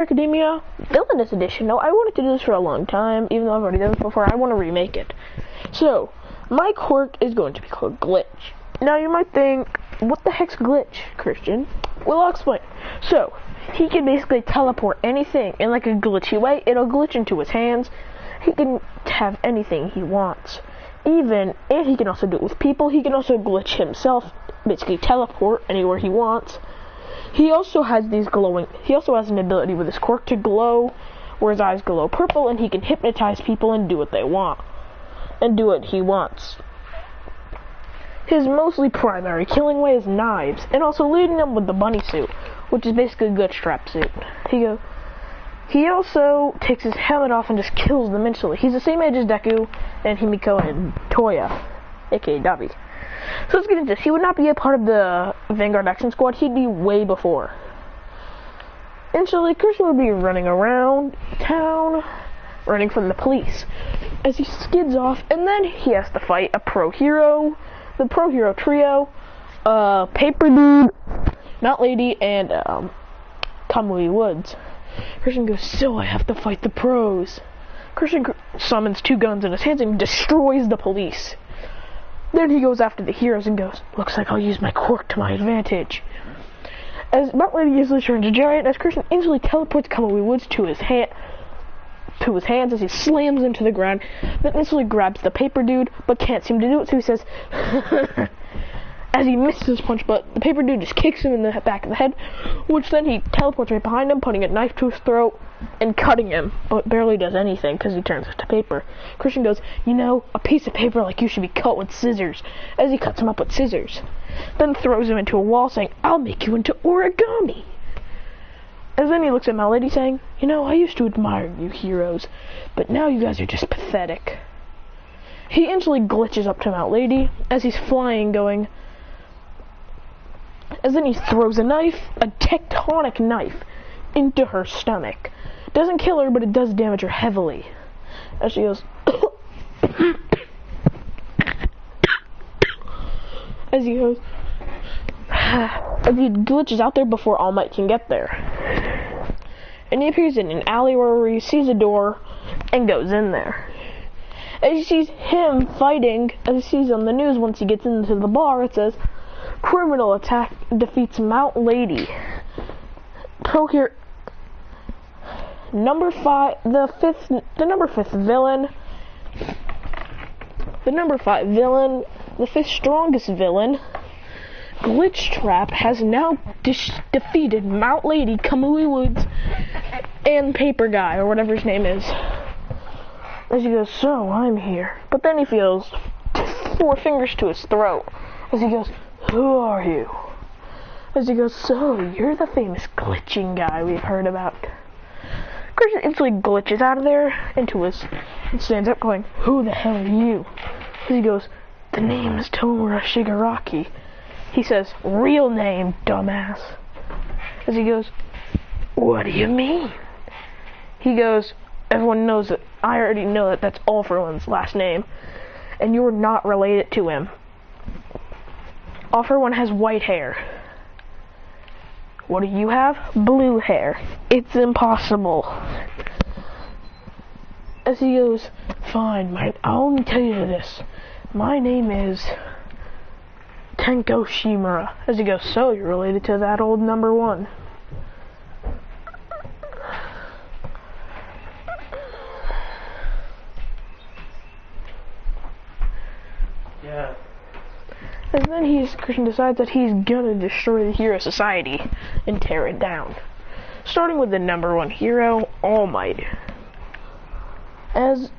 Academia Villainous Edition. No, I wanted to do this for a long time, even though I've already done this before. I want to remake it. So, my quirk is going to be called Glitch. Now, you might think, what the heck's Glitch, Christian? Well, I'll explain. So, he can basically teleport anything in like a glitchy way. It'll glitch into his hands. He can have anything he wants. And he can also do it with people. He can also glitch himself, basically teleport anywhere he wants. He also has an ability with his quirk to glow, where his eyes glow purple, and he can hypnotize people and do what they want. And do what he wants. His mostly primary killing way is knives, and also leading them with the bunny suit, which is basically a glitch trap suit. He also takes his helmet off and just kills them instantly. He's the same age as Deku, and Himiko, and Toya, aka Dabi. So let's get into this. He would not be a part of the Vanguard Action Squad. He'd be way before. Instantly, Christian would be running around town, running from the police, as he skids off, and then he has to fight a pro hero, the pro hero trio, Paper Dude, Mount Lady, and Kamui Woods. Christian goes, so I have to fight the pros. Christian summons two guns in his hands and destroys the police. Then he goes after the heroes and goes, looks like I'll use my quirk to my advantage. As Mount Lady usually turns a giant, as Christian instantly teleports Kamui Woods to his hands as he slams into the ground, then instantly grabs the Paper Dude, but can't seem to do it, so he says, as he misses his punch, but the Paper Dude just kicks him in the back of the head, which then he teleports right behind him, putting a knife to his throat and cutting him, but barely does anything because he turns into paper. Christian goes, you know, a piece of paper like you should be cut with scissors, as he cuts him up with scissors, then throws him into a wall saying, I'll make you into origami. As then he looks at Mount Lady saying, you know, I used to admire you heroes, but now you guys are just pathetic. He instantly glitches up to Mount Lady as he's flying, going, as then he throws a knife, a tectonic knife, into her stomach. Doesn't kill her, but it does damage her heavily. As she goes, as he glitches out there before All Might can get there. And he appears in an alley where he sees a door and goes in there. As he sees him fighting, as he sees on the news once he gets into the bar, it says, criminal attack defeats Mount Lady. The number 5 villain, the 5th strongest villain, Glitch Trap, has now defeated Mount Lady, Kamui Woods, and Paper Guy, or whatever his name is. As he goes, so I'm here. But then he feels 4 fingers to his throat. As he goes, who are you? As he goes, so you're the famous glitching guy we've heard about. Christian instantly glitches out of there and stands up going, who the hell are you? As he goes, the name is Tomura Shigaraki. He says, real name, dumbass. As he goes, what do you mean? He goes, everyone knows that, I already know that that's All For One's last name, and you're not related to him. All For One has white hair. What do you have? Blue hair. It's impossible. As he goes, fine, I'll only tell you this. My name is Tenko Shimura. As he goes, so you're related to that old number 1. Yeah. And then Christian decides that he's gonna destroy the Hero Society and tear it down. Starting with the number 1 hero, All Might. As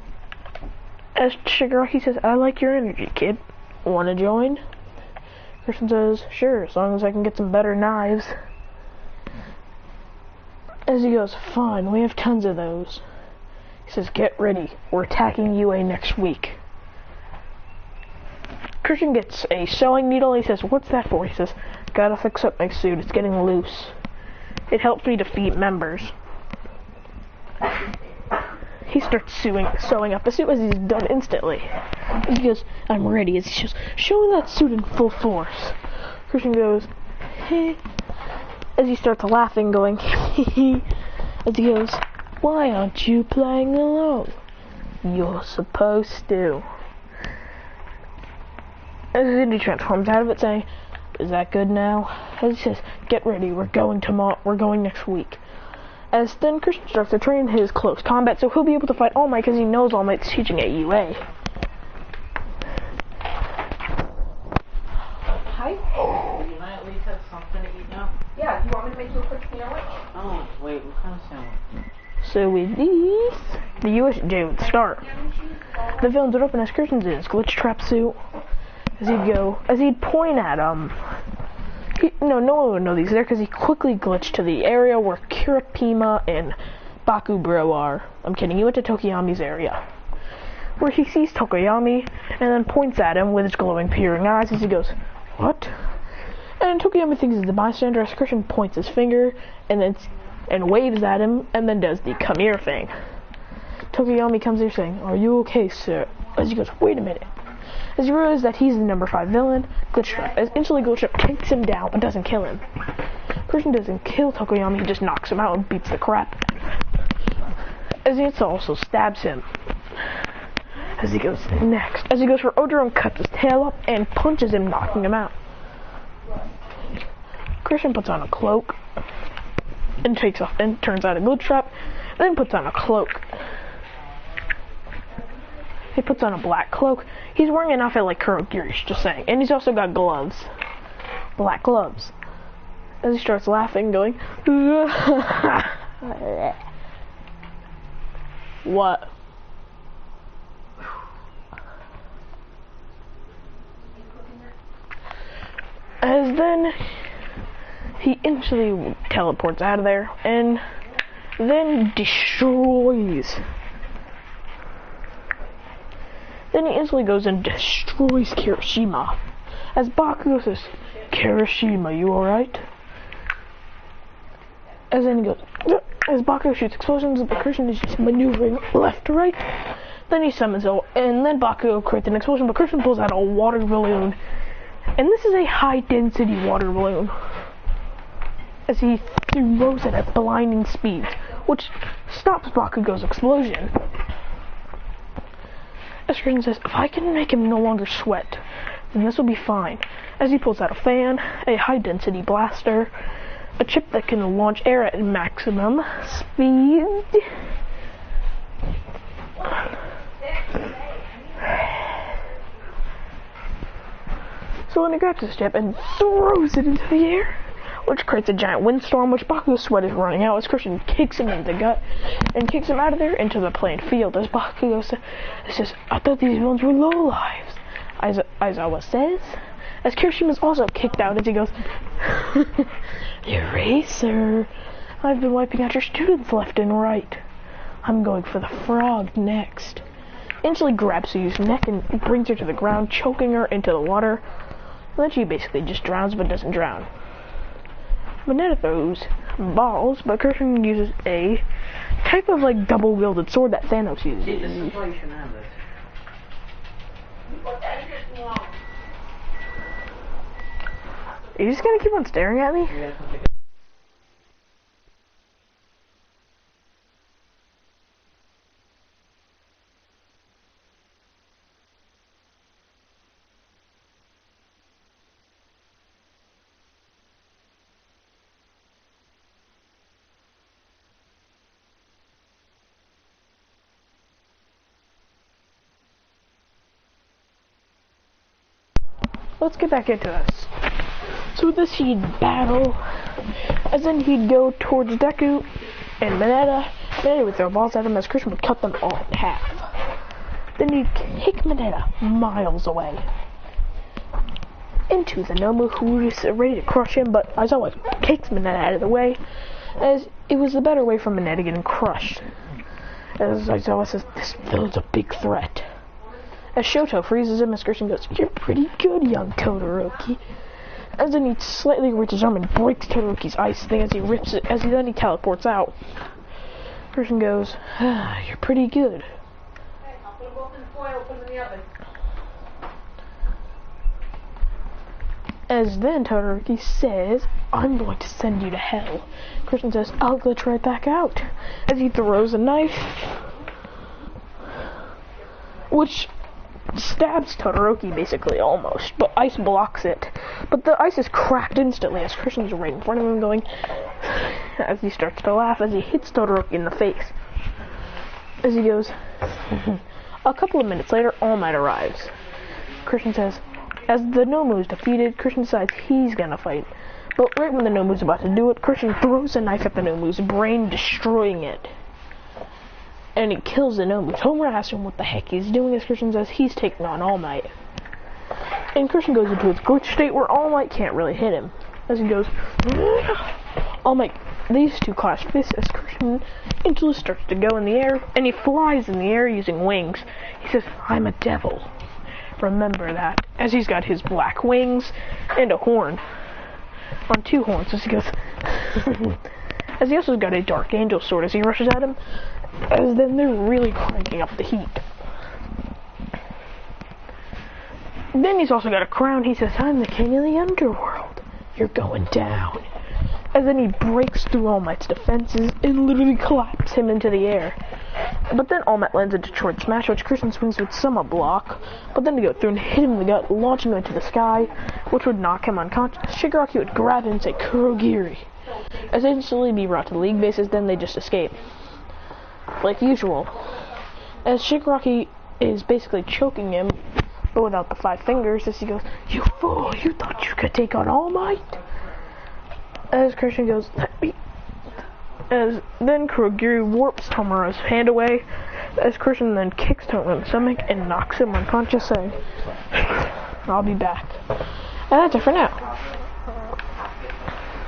Shigaraki says, I like your energy, kid. Wanna join? Christian says, sure, as long as I can get some better knives. As he goes, fine, we have tons of those. He says, get ready, we're attacking UA next week. Christian gets a sewing needle and he says, what's that for? He says, gotta fix up my suit, it's getting loose. It helps me defeat members. He starts sewing up the suit as he's done instantly. As he goes, I'm ready. As he goes, show me that suit in full force. Christian goes, hey. As he starts laughing, going, hee hee. As he goes, why aren't you playing along? You're supposed to. As he transforms out of it, saying, is that good now? As he says, get ready, we're going tomorrow, we're going next week. As then Christian starts to train his close combat, so he'll be able to fight All Might because he knows All Might's teaching at UA. Hi. You might at least have something to eat now. Yeah, do you want me to make you a quick sandwich? Oh, wait, what kind of sandwich? So with these, the USJ would start. The villains would open as Christian's in his glitch trap suit. As he'd point at him. No one would know these there because he quickly glitched to the area where Kiripima and Bakubro are. I'm kidding, he went to Tokoyami's area. Where he sees Tokoyami and then points at him with his glowing, peering eyes as he goes, what? And Tokoyami thinks he's the bystander as Christian points his finger and waves at him and then does the come here thing. Tokoyami comes here saying, are you okay, sir? As he goes, wait a minute. As he realizes that he's the number 5 villain, Glitch Trap, as instantly Glitch Trap takes him down but doesn't kill him. Christian doesn't kill Tokoyami, he just knocks him out and beats the crap. As he also stabs him. As he goes for Odro and cuts his tail up and punches him, knocking him out. Christian puts on a cloak and takes off and turns out a Glitch Trap, then puts on a cloak. He puts on a black cloak. He's wearing an outfit like Kurogiri's, just saying. And he's also got gloves. Black gloves. As he starts laughing, going, what? As then he instantly teleports out of there and then destroys. Then he instantly goes and destroys Kirishima. As Bakugo says, Kirishima, you alright? As then he goes, as Bakugo shoots explosions, the Christian is just maneuvering left to right. Then he summons it, and then Bakugo creates an explosion, but Christian pulls out a water balloon. And this is a high-density water balloon. As he throws it at blinding speeds, which stops Bakugo's explosion. As Christian says, if I can make him no longer sweat, then this will be fine. As he pulls out a fan, a high-density blaster, a chip that can launch air at maximum speed. So then he grabs his chip and throws it into the air, which creates a giant windstorm, which Bakugo's sweat is running out as Christian kicks him in the gut and kicks him out of there into the playing field. As Bakugo says, I thought these villains were lowlives. Aizawa says, as Kirishima's also kicked out as he goes, Eraser, I've been wiping out your students left and right. I'm going for the frog next. Instantly grabs Suyu's neck and brings her to the ground, choking her into the water. And then she basically just drowns but doesn't drown. Mineta throws balls, but Christian uses a type of like double-wielded sword that Thanos uses. See, this is why you shouldn't have this. Are you just gonna keep on staring at me? Yeah, Let's get back into this. So with this he'd battle, as then he'd go towards Deku and Mineta. Mineta would throw balls at him as Christian would cut them all in half. Then he'd kick Mineta miles away into the Nomu, who was ready to crush him, but Aizawa kicks Mineta out of the way, as it was the better way for Mineta getting crushed. As Aizawa says, this villain's a big threat. As Shoto freezes him, as Christian goes, you're pretty good, young Todoroki. As then he slightly reaches his arm and breaks Todoroki's ice thing as he rips it, as he teleports out. Christian goes, you're pretty good. Hey, I'll put them both in foil, put them in the oven. As then Todoroki says, I'm going to send you to hell. Christian says, I'll glitch right back out. As he throws a knife, which stabs Todoroki basically, almost, but ice blocks it. But the ice is cracked instantly as Christian's right in front of him going, as he starts to laugh as he hits Todoroki in the face. As he goes, a couple of minutes later, All Might arrives. Christian says, as the Nomu is defeated, Christian decides he's gonna fight. But right when the Nomu's about to do it, Christian throws a knife at the Nomu's brain, destroying it. And he kills the Nomu. Homer asks him what the heck he's doing as Christian says he's taking on All Might. And Christian goes into his glitch state where All Might can't really hit him. As he goes, All Might, these two clash fists as Christian instantly starts to go in the air, and he flies in the air using wings. He says, I'm a devil. Remember that. As he's got his black wings and a horn. On two horns as he goes, as he also got a dark angel sword as he rushes at him. As then they're really cranking up the heat. Then he's also got a crown. He says, I'm the king of the underworld. You're going down. As then he breaks through All Might's defenses and literally collapses him into the air. But then All Might lands a Detroit Smash, which Christian swings would somewhat block, but then to go through and hit him in the gut, launching him into the sky, which would knock him unconscious. Shigaraki would grab him and say, Kurogiri. As they instantly be brought to the league bases, then they just escape. Like usual. As Shigaraki is basically choking him, but without the 5 fingers, as he goes, you fool, you thought you could take on All Might? As Christian goes, let me... As then Kurogiri warps Tomura's hand away, as Christian then kicks Tomura in the stomach and knocks him unconscious, saying, I'll be back. And that's it for now.